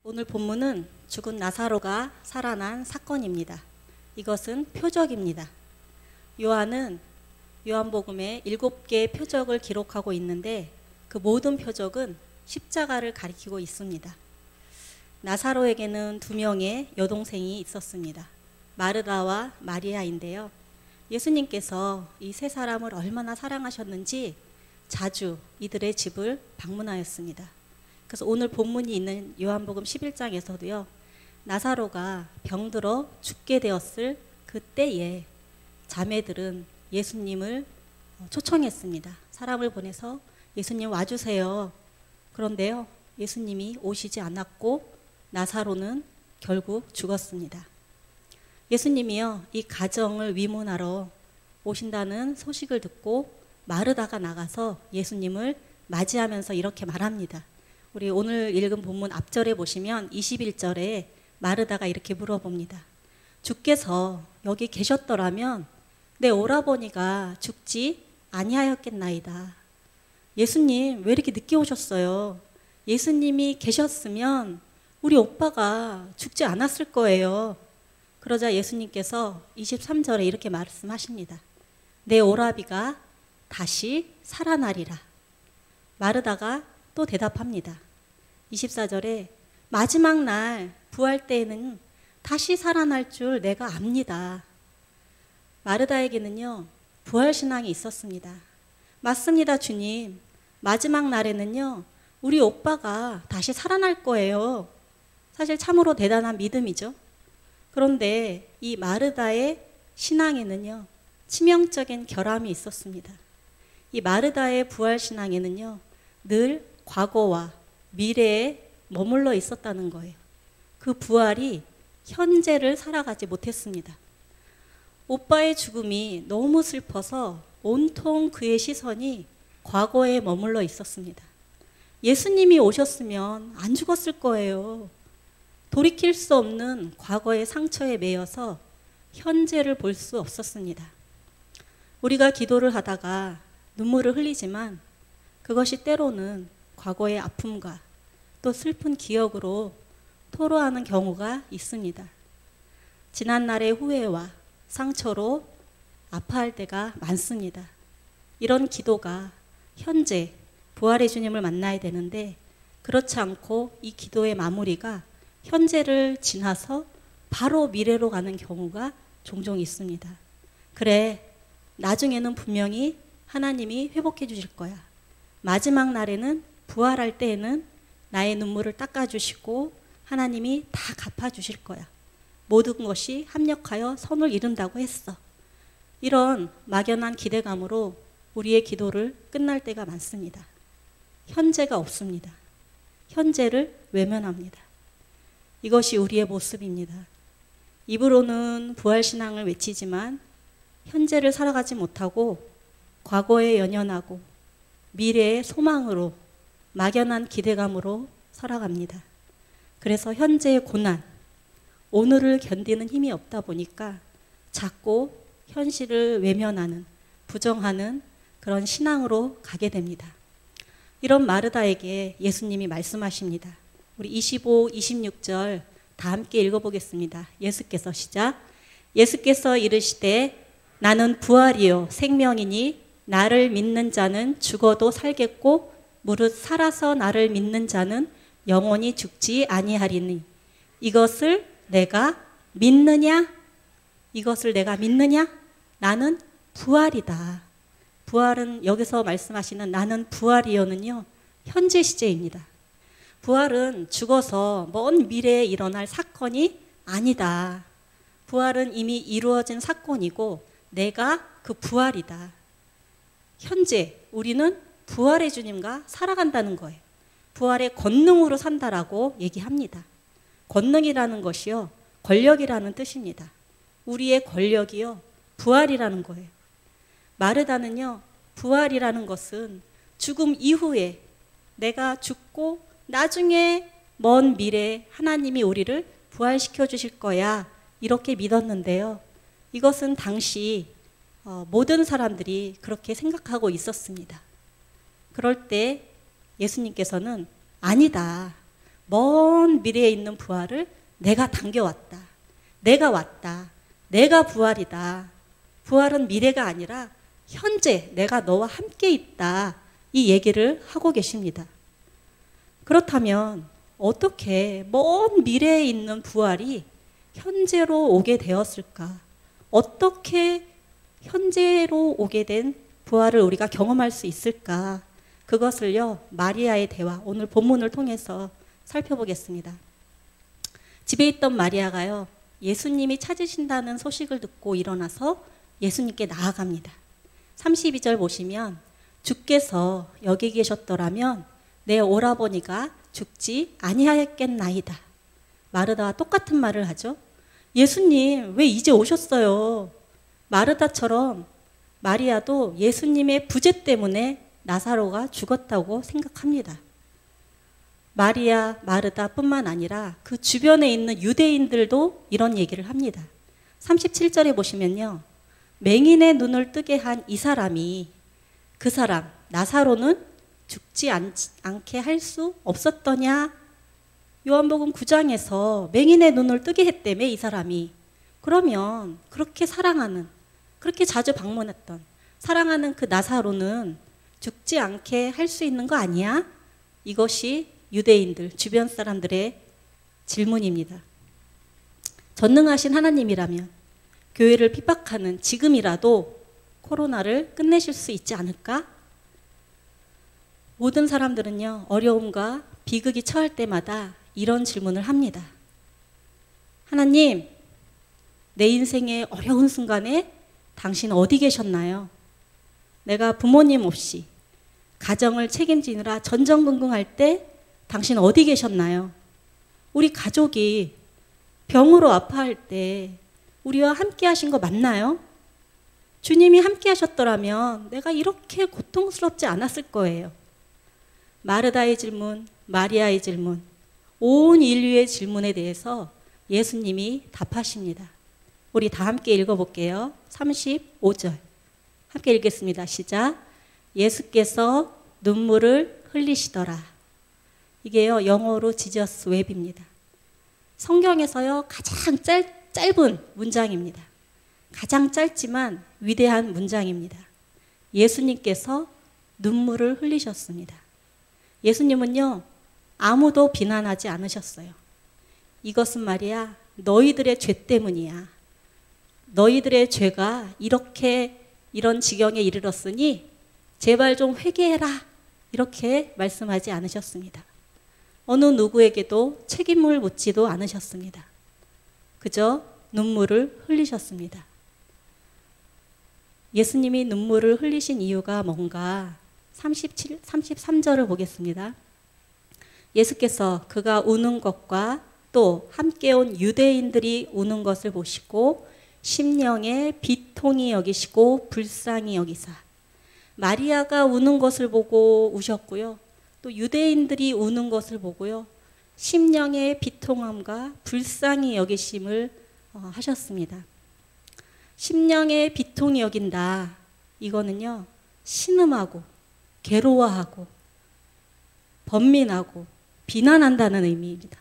오늘 본문은 죽은 나사로가 살아난 사건입니다. 이것은 표적입니다. 요한은 요한복음에 7개의 표적을 기록하고 있는데 그 모든 표적은 십자가를 가리키고 있습니다. 나사로에게는 2명의 여동생이 있었습니다. 마르다와 마리아인데요. 예수님께서 이 세 사람을 얼마나 사랑하셨는지 자주 이들의 집을 방문하였습니다. 그래서 오늘 본문이 있는 요한복음 11장에서도요. 나사로가 병들어 죽게 되었을 그때에 자매들은 예수님을 초청했습니다. 사람을 보내서 예수님 와주세요. 그런데요. 예수님이 오시지 않았고 나사로는 결국 죽었습니다. 예수님이요. 이 가정을 위문하러 오신다는 소식을 듣고 마르다가 나가서 예수님을 맞이하면서 이렇게 말합니다. 우리 오늘 읽은 본문 앞절에 보시면 21절에 마르다가 이렇게 물어봅니다. 주께서 여기 계셨더라면 내 오라버니가 죽지 아니하였겠나이다. 예수님 왜 이렇게 늦게 오셨어요? 예수님이 계셨으면 우리 오빠가 죽지 않았을 거예요. 그러자 예수님께서 23절에 이렇게 말씀하십니다. 내 오라비가 다시 살아나리라. 마르다가 또 대답합니다. 24절에 마지막 날 부활 때에는 다시 살아날 줄 내가 압니다. 마르다에게는요. 부활신앙이 있었습니다. 맞습니다, 주님. 마지막 날에는요. 우리 오빠가 다시 살아날 거예요. 사실 참으로 대단한 믿음이죠. 그런데 이 마르다의 신앙에는요. 치명적인 결함이 있었습니다. 이 마르다의 부활신앙에는요. 늘 과거와 미래에 머물러 있었다는 거예요. 그 부활이 현재를 살아가지 못했습니다. 오빠의 죽음이 너무 슬퍼서 온통 그의 시선이 과거에 머물러 있었습니다. 예수님이 오셨으면 안 죽었을 거예요. 돌이킬 수 없는 과거의 상처에 매여서 현재를 볼 수 없었습니다. 우리가 기도를 하다가 눈물을 흘리지만 그것이 때로는 과거의 아픔과 또 슬픈 기억으로 토로하는 경우가 있습니다. 지난날의 후회와 상처로 아파할 때가 많습니다. 이런 기도가 현재 부활의 주님을 만나야 되는데 그렇지 않고 이 기도의 마무리가 현재를 지나서 바로 미래로 가는 경우가 종종 있습니다. 그래, 나중에는 분명히 하나님이 회복해 주실 거야. 마지막 날에는 부활할 때에는 나의 눈물을 닦아주시고 하나님이 다 갚아주실 거야. 모든 것이 합력하여 선을 이룬다고 했어. 이런 막연한 기대감으로 우리의 기도를 끝날 때가 많습니다. 현재가 없습니다. 현재를 외면합니다. 이것이 우리의 모습입니다. 입으로는 부활신앙을 외치지만 현재를 살아가지 못하고 과거에 연연하고 미래의 소망으로 막연한 기대감으로 살아갑니다. 그래서 현재의 고난, 오늘을 견디는 힘이 없다 보니까 자꾸 현실을 외면하는, 부정하는 그런 신앙으로 가게 됩니다. 이런 마르다에게 예수님이 말씀하십니다. 우리 25, 26절 다 함께 읽어보겠습니다. 예수께서 시작. 예수께서 이르시되 나는 부활이요 생명이니 나를 믿는 자는 죽어도 살겠고 무릇 살아서 나를 믿는 자는 영원히 죽지 아니하리니 이것을 내가 믿느냐? 이것을 내가 믿느냐? 나는 부활이다. 부활은 여기서 말씀하시는 나는 부활이요는요. 현재 시제입니다. 부활은 죽어서 먼 미래에 일어날 사건이 아니다. 부활은 이미 이루어진 사건이고 내가 그 부활이다. 현재 우리는 부활의 주님과 살아간다는 거예요. 부활의 권능으로 산다라고 얘기합니다. 권능이라는 것이요. 권력이라는 뜻입니다. 우리의 권력이요. 부활이라는 거예요. 마르다는요. 부활이라는 것은 죽음 이후에 내가 죽고 나중에 먼 미래에 하나님이 우리를 부활시켜 주실 거야. 이렇게 믿었는데요. 이것은 당시 모든 사람들이 그렇게 생각하고 있었습니다. 그럴 때 예수님께서는 아니다. 먼 미래에 있는 부활을 내가 당겨왔다. 내가 왔다. 내가 부활이다. 부활은 미래가 아니라 현재 내가 너와 함께 있다. 이 얘기를 하고 계십니다. 그렇다면 어떻게 먼 미래에 있는 부활이 현재로 오게 되었을까? 어떻게 현재로 오게 된 부활을 우리가 경험할 수 있을까? 그것을요, 마리아의 대화, 오늘 본문을 통해서 살펴보겠습니다. 집에 있던 마리아가요, 예수님이 찾으신다는 소식을 듣고 일어나서 예수님께 나아갑니다. 32절 보시면 주께서 여기 계셨더라면 내 오라버니가 죽지 아니하였겠나이다. 마르다와 똑같은 말을 하죠. 예수님 왜 이제 오셨어요? 마르다처럼 마리아도 예수님의 부재 때문에 나사로가 죽었다고 생각합니다. 마리아, 마르다뿐만 아니라 그 주변에 있는 유대인들도 이런 얘기를 합니다. 37절에 보시면요. 맹인의 눈을 뜨게 한 이 사람이 그 사람, 나사로는 죽지 않게 할 수 없었더냐? 요한복음 9장에서 맹인의 눈을 뜨게 했다며 이 사람이. 그러면 그렇게 사랑하는, 그렇게 자주 방문했던 사랑하는 그 나사로는 죽지 않게 할 수 있는 거 아니야? 이것이 유대인들, 주변 사람들의 질문입니다. 전능하신 하나님이라면 교회를 핍박하는 지금이라도 코로나를 끝내실 수 있지 않을까? 모든 사람들은요, 어려움과 비극이 처할 때마다 이런 질문을 합니다. 하나님, 내 인생의 어려운 순간에 당신 어디 계셨나요? 내가 부모님 없이 가정을 책임지느라 전전긍긍할 때 당신 어디 계셨나요? 우리 가족이 병으로 아파할 때 우리와 함께 하신 거 맞나요? 주님이 함께 하셨더라면 내가 이렇게 고통스럽지 않았을 거예요. 마르다의 질문, 마리아의 질문, 온 인류의 질문에 대해서 예수님이 답하십니다. 우리 다 함께 읽어볼게요. 35절. 함께 읽겠습니다. 시작. 예수께서 눈물을 흘리시더라. 이게요, 영어로 지저스 웹입니다. 성경에서요, 가장 짧은 문장입니다. 가장 짧지만 위대한 문장입니다. 예수님께서 눈물을 흘리셨습니다. 예수님은요, 아무도 비난하지 않으셨어요. 이것은 말이야, 너희들의 죄 때문이야. 너희들의 죄가 이런 지경에 이르렀으니 제발 좀 회개해라. 이렇게 말씀하지 않으셨습니다. 어느 누구에게도 책임을 묻지도 않으셨습니다. 그저 눈물을 흘리셨습니다. 예수님이 눈물을 흘리신 이유가 뭔가 33절을 보겠습니다. 예수께서 그가 우는 것과 또 함께 온 유대인들이 우는 것을 보시고 심령에 비통히 여기시고 불쌍히 여기사. 마리아가 우는 것을 보고 우셨고요. 또 유대인들이 우는 것을 보고요. 심령의 비통함과 불쌍히 여기심을 하셨습니다. 심령의 비통히 여긴다. 이거는요, 신음하고 괴로워하고 번민하고 비난한다는 의미입니다.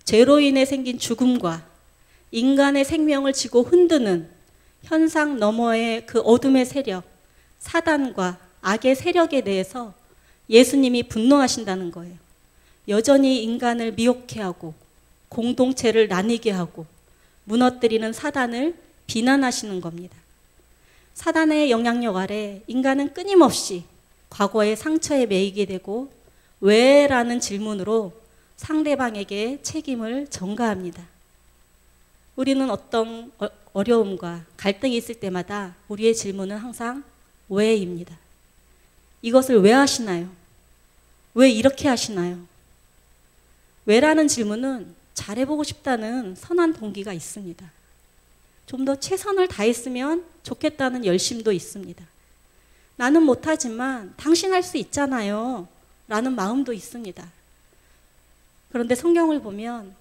죄로 인해 생긴 죽음과 인간의 생명을 쥐고 흔드는 현상 너머의 그 어둠의 세력, 사단과 악의 세력에 대해서 예수님이 분노하신다는 거예요. 여전히 인간을 미혹해 하고 공동체를 나뉘게 하고 무너뜨리는 사단을 비난하시는 겁니다. 사단의 영향력 아래 인간은 끊임없이 과거의 상처에 매이게 되고 왜? 라는 질문으로 상대방에게 책임을 전가합니다. 우리는 어떤 어려움과 갈등이 있을 때마다 우리의 질문은 항상 왜입니다. 이것을 왜 하시나요? 왜 이렇게 하시나요? 왜라는 질문은 잘해보고 싶다는 선한 동기가 있습니다. 좀 더 최선을 다했으면 좋겠다는 열심도 있습니다. 나는 못하지만 당신 할 수 있잖아요. 라는 마음도 있습니다. 그런데 성경을 보면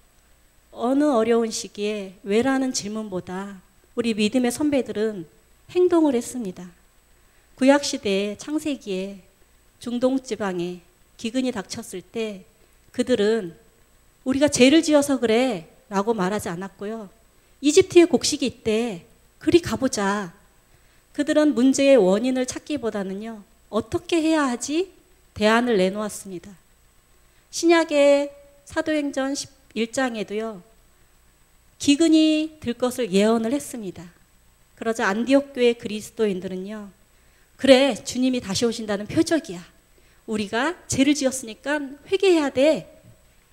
어느 어려운 시기에 왜라는 질문보다 우리 믿음의 선배들은 행동을 했습니다. 구약시대의 창세기에 중동지방에 기근이 닥쳤을 때 그들은 우리가 죄를 지어서 그래 라고 말하지 않았고요. 이집트에 곡식이 있대. 그리 가보자. 그들은 문제의 원인을 찾기보다는요. 어떻게 해야 하지? 대안을 내놓았습니다. 신약의 사도행전 11장에도요. 기근이 들 것을 예언을 했습니다. 그러자 안디옥 교회 그리스도인들은요. 그래, 주님이 다시 오신다는 표적이야. 우리가 죄를 지었으니까 회개해야 돼.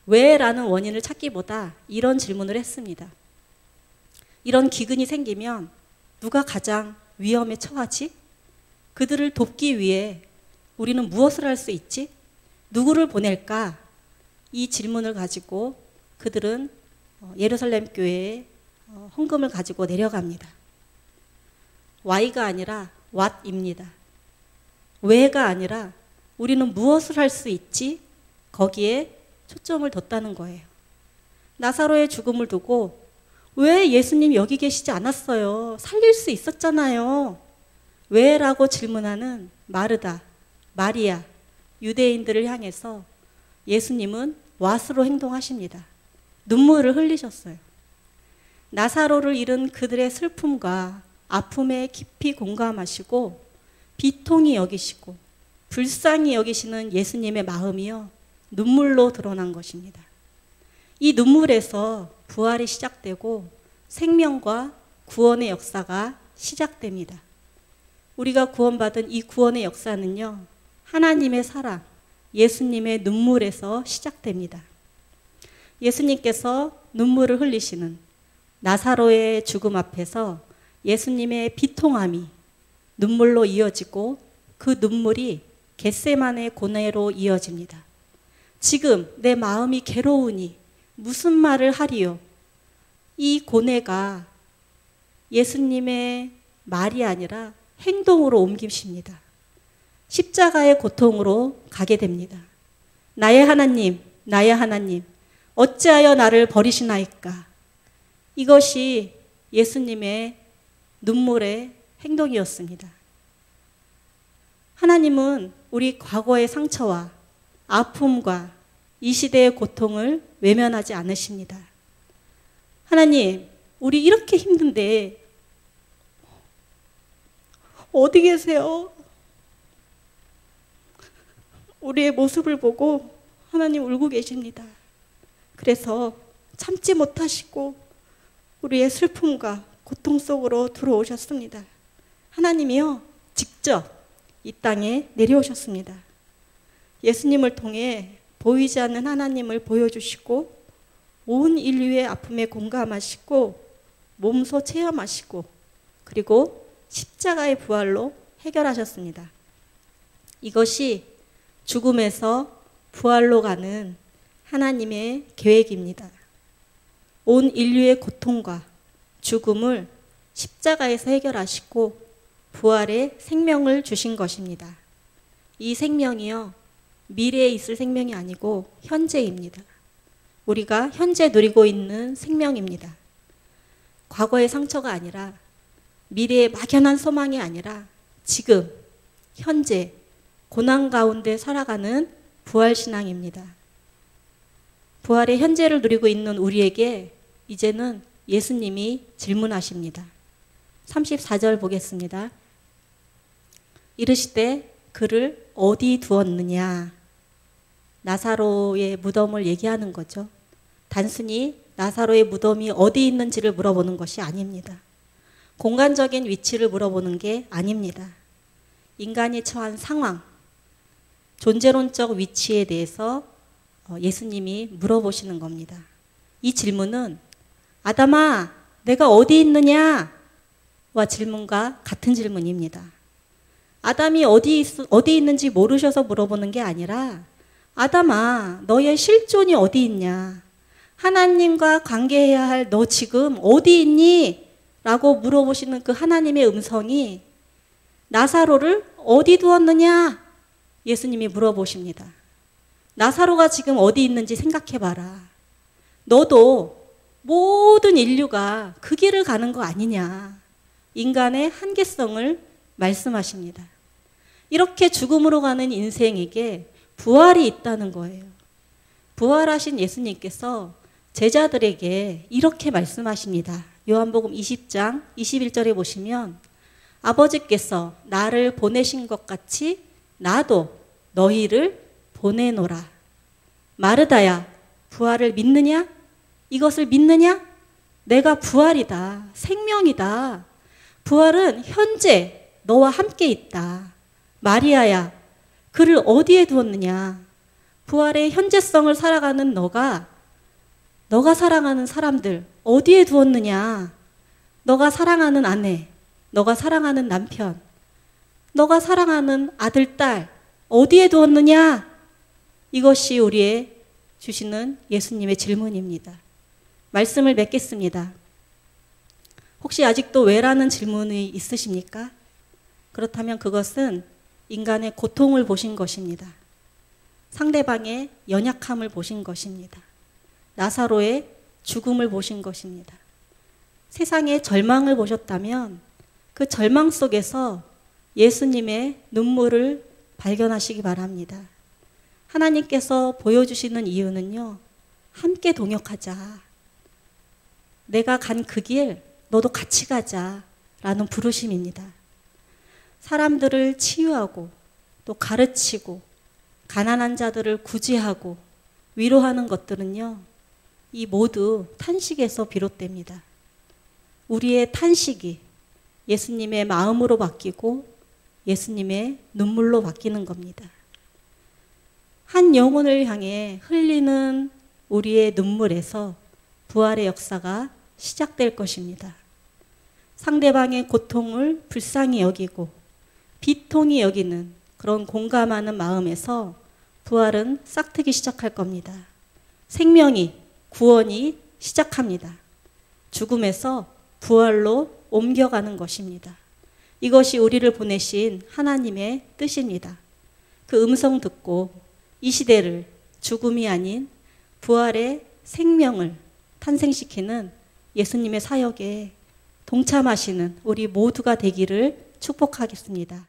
왜? 라는 원인을 찾기보다 이런 질문을 했습니다. 이런 기근이 생기면 누가 가장 위험에 처하지? 그들을 돕기 위해 우리는 무엇을 할 수 있지? 누구를 보낼까? 이 질문을 가지고 그들은 예루살렘 교회에 헌금을 가지고 내려갑니다. Why가 아니라 What입니다. 왜가 아니라 우리는 무엇을 할 수 있지? 거기에 초점을 뒀다는 거예요. 나사로의 죽음을 두고 왜 예수님 여기 계시지 않았어요? 살릴 수 있었잖아요. 왜? 라고 질문하는 마르다, 마리아, 유대인들을 향해서 예수님은 왓으로 행동하십니다. 눈물을 흘리셨어요. 나사로를 잃은 그들의 슬픔과 아픔에 깊이 공감하시고 비통히 여기시고 불쌍히 여기시는 예수님의 마음이요. 눈물로 드러난 것입니다. 이 눈물에서 부활이 시작되고 생명과 구원의 역사가 시작됩니다. 우리가 구원받은 이 구원의 역사는요. 하나님의 사랑, 예수님의 눈물에서 시작됩니다. 예수님께서 눈물을 흘리시는 나사로의 죽음 앞에서 예수님의 비통함이 눈물로 이어지고 그 눈물이 겟세마네 고뇌로 이어집니다. 지금 내 마음이 괴로우니 무슨 말을 하리요? 이 고뇌가 예수님의 말이 아니라 행동으로 옮기십니다. 십자가의 고통으로 가게 됩니다. 나의 하나님, 나의 하나님, 어찌하여 나를 버리시나이까? 이것이 예수님의 눈물의 행동이었습니다. 하나님은 우리 과거의 상처와 아픔과 이 시대의 고통을 외면하지 않으십니다. 하나님, 우리 이렇게 힘든데 어디 계세요? 우리의 모습을 보고 하나님 울고 계십니다. 그래서 참지 못하시고 우리의 슬픔과 고통 속으로 들어오셨습니다. 하나님이요, 직접 이 땅에 내려오셨습니다. 예수님을 통해 보이지 않는 하나님을 보여주시고 온 인류의 아픔에 공감하시고 몸소 체험하시고 그리고 십자가의 부활로 해결하셨습니다. 이것이 죽음에서 부활로 가는 하나님의 계획입니다. 온 인류의 고통과 죽음을 십자가에서 해결하시고 부활의 생명을 주신 것입니다. 이 생명이요, 미래에 있을 생명이 아니고 현재입니다. 우리가 현재 누리고 있는 생명입니다. 과거의 상처가 아니라 미래의 막연한 소망이 아니라 지금 현재 고난 가운데 살아가는 부활신앙입니다. 부활의 현재를 누리고 있는 우리에게 이제는 예수님이 질문하십니다. 34절 보겠습니다. 이르시되 그를 어디 두었느냐? 나사로의 무덤을 얘기하는 거죠. 단순히 나사로의 무덤이 어디 있는지를 물어보는 것이 아닙니다. 공간적인 위치를 물어보는 게 아닙니다. 인간이 처한 상황, 존재론적 위치에 대해서 예수님이 물어보시는 겁니다. 이 질문은 아담아, 내가 어디 있느냐? 와 질문과 같은 질문입니다. 아담이 어디 있는지 모르셔서 물어보는 게 아니라 아담아, 너의 실존이 어디 있냐? 하나님과 관계해야 할 너 지금 어디 있니? 라고 물어보시는 그 하나님의 음성이 나사로를 어디 두었느냐? 예수님이 물어보십니다. 나사로가 지금 어디 있는지 생각해봐라. 너도 모든 인류가 그 길을 가는 거 아니냐? 인간의 한계성을 말씀하십니다. 이렇게 죽음으로 가는 인생에게 부활이 있다는 거예요. 부활하신 예수님께서 제자들에게 이렇게 말씀하십니다. 요한복음 20장 21절에 보시면 아버지께서 나를 보내신 것 같이 나도 너희를 보내노라. 마르다야, 부활을 믿느냐? 이것을 믿느냐? 내가 부활이다. 생명이다. 부활은 현재 너와 함께 있다. 마리아야, 그를 어디에 두었느냐? 부활의 현재성을 살아가는 너가 사랑하는 사람들 어디에 두었느냐? 너가 사랑하는 아내, 너가 사랑하는 남편, 너가 사랑하는 아들, 딸 어디에 두었느냐? 이것이 우리의 주시는 예수님의 질문입니다. 말씀을 맺겠습니다. 혹시 아직도 왜라는 질문이 있으십니까? 그렇다면 그것은 인간의 고통을 보신 것입니다. 상대방의 연약함을 보신 것입니다. 나사로의 죽음을 보신 것입니다. 세상의 절망을 보셨다면 그 절망 속에서 예수님의 눈물을 발견하시기 바랍니다. 하나님께서 보여주시는 이유는요, 함께 동역하자. 내가 간 그 길 너도 같이 가자 라는 부르심입니다. 사람들을 치유하고 또 가르치고 가난한 자들을 구제하고 위로하는 것들은요, 이 모두 탄식에서 비롯됩니다. 우리의 탄식이 예수님의 마음으로 바뀌고 예수님의 눈물로 바뀌는 겁니다. 한 영혼을 향해 흘리는 우리의 눈물에서 부활의 역사가 시작될 것입니다. 상대방의 고통을 불쌍히 여기고 비통히 여기는 그런 공감하는 마음에서 부활은 싹트기 시작할 겁니다. 생명이, 구원이 시작합니다. 죽음에서 부활로 옮겨가는 것입니다. 이것이 우리를 보내신 하나님의 뜻입니다. 그 음성 듣고 이 시대를 죽음이 아닌 부활의 생명을 탄생시키는 예수님의 사역에 동참하시는 우리 모두가 되기를 축복하겠습니다.